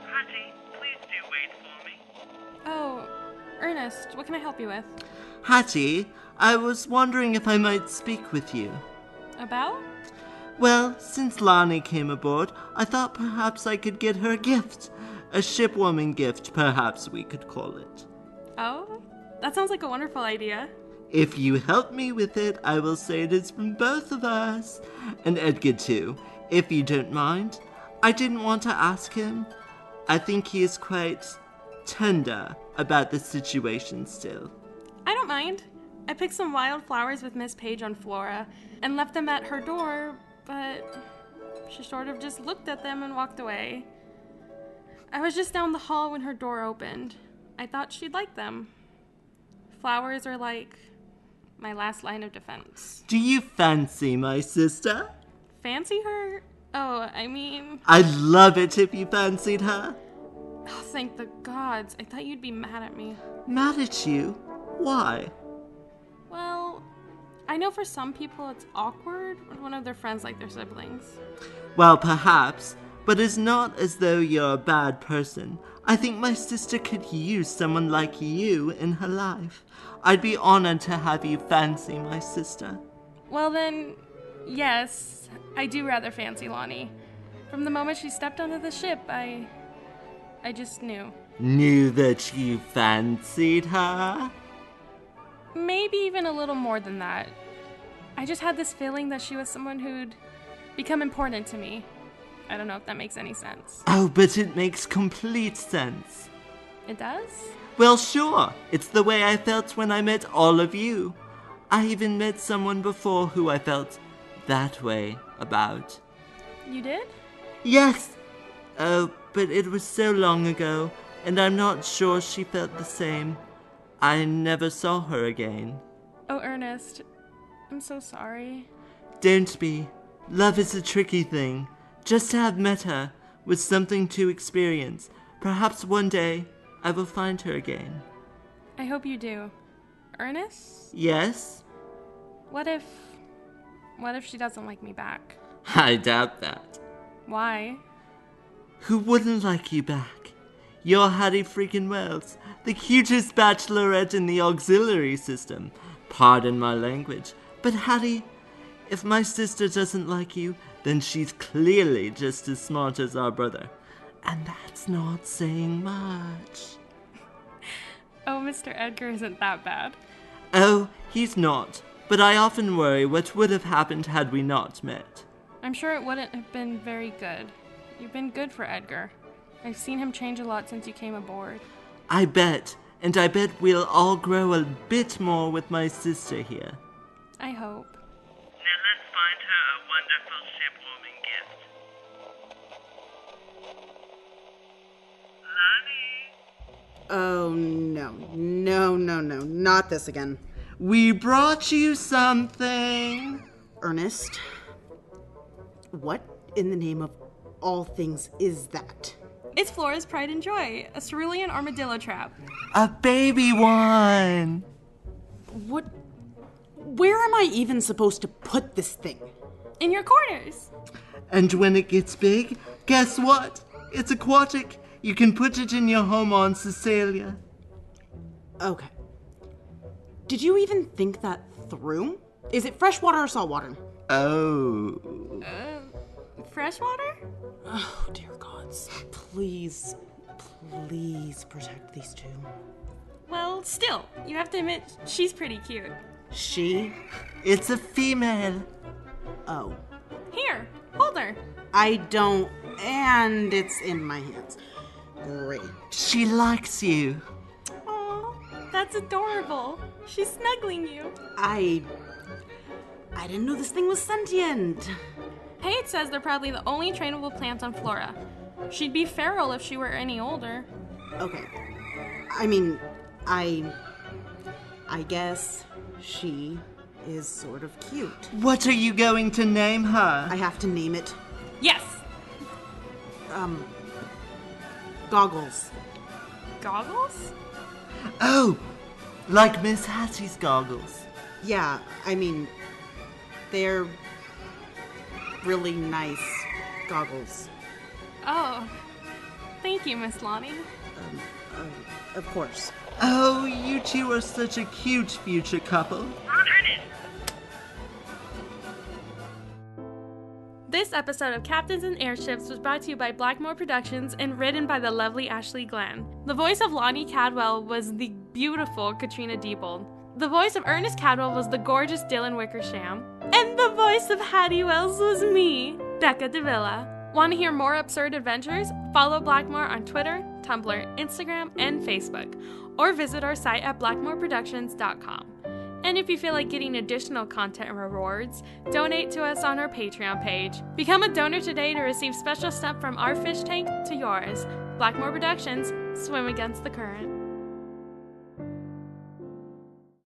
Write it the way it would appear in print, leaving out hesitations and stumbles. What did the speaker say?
Hattie, please do wait for me. Oh, Ernest, what can I help you with? Hattie, I was wondering if I might speak with you. About? Well, since Lani came aboard, I thought perhaps I could get her a gift. A shipwarming gift, perhaps we could call it. Oh, that sounds like a wonderful idea. If you help me with it, I will say it is from both of us. And Edgar too, if you don't mind. I didn't want to ask him. I think he is quite tender about the situation still. I don't mind. I picked some wildflowers with Miss Page on Flora and left them at her door, but she sort of just looked at them and walked away. I was just down the hall when her door opened. I thought she'd like them. Flowers are like my last line of defense. Do you fancy my sister? Fancy her? Oh, I mean... I'd love it if you fancied her. Oh, thank the gods. I thought you'd be mad at me. Mad at you? Why? Well, I know for some people it's awkward when one of their friends like their siblings. Well, perhaps, but it's not as though you're a bad person. I think my sister could use someone like you in her life. I'd be honored to have you fancy my sister. Well then, yes, I do rather fancy Lani. From the moment she stepped onto the ship, I just knew. Knew that you fancied her? Maybe even a little more than that. I just had this feeling that she was someone who'd become important to me. I don't know if that makes any sense. Oh, but it makes complete sense. It does? Well, sure. It's the way I felt when I met all of you. I even met someone before who I felt that way about. You did? Yes. Oh, but it was so long ago, and I'm not sure she felt the same. I never saw her again. Oh, Ernest, I'm so sorry. Don't be. Love is a tricky thing. Just to have met her was something to experience. Perhaps one day I will find her again. I hope you do. Ernest? Yes? What if she doesn't like me back? I doubt that. Why? Who wouldn't like you back? You're Hattie freaking Wells, the cutest bachelorette in the auxiliary system. Pardon my language. But Hattie, if my sister doesn't like you, then she's clearly just as smart as our brother. And that's not saying much. Oh, Mr. Edgar isn't that bad. Oh, he's not. But I often worry what would have happened had we not met. I'm sure it wouldn't have been very good. You've been good for Edgar. I've seen him change a lot since you came aboard. I bet. And I bet we'll all grow a bit more with my sister here. I hope. Now let's find her a wonderful shipwarming gift. Lani? Oh, no, not this again. We brought you something. Ernest, what in the name of all things is that? It's Flora's pride and joy, a cerulean armadillo trap. A baby one. What? Where am I even supposed to put this thing? In your quarters. And when it gets big, guess what? It's aquatic. You can put it in your home on Cecilia. Okay. Did you even think that through? Is it freshwater or saltwater? Oh. Freshwater? Oh, dear gods. Please protect these two. Well, still, you have to admit, she's pretty cute. She? It's a female. Oh. Here, hold her. I don't, and it's in my hands. Great. She likes you. Aw, that's adorable. She's snuggling you. I didn't know this thing was sentient. Paige says they're probably the only trainable plants on Flora. She'd be feral if she were any older. Okay. I mean, I guess she is sort of cute. What are you going to name her? I have to name it. Yes. Goggles. Goggles? Oh, like Miss Hattie's goggles. Yeah, I mean, they're really nice goggles. Oh, Thank you, Miss Lani. Of course. Oh, you two are such a cute future couple. This episode of Captains and Airships was brought to you by Blackmore Productions and written by the lovely Ashley Glenn. The voice of Lani Cadwell was the beautiful Katrina Diebold. The voice of Ernest Cadwell was the gorgeous Dylan Wickersham. And the voice of Hattie Wells was me, Becca Davila. Want to hear more absurd adventures? Follow Blackmore on Twitter, Tumblr, Instagram, and Facebook, or visit our site at blackmoreproductions.com. And if you feel like getting additional content and rewards, donate to us on our Patreon page. Become a donor today to receive special stuff from our fish tank to yours. Blackmore Productions, swim against the current.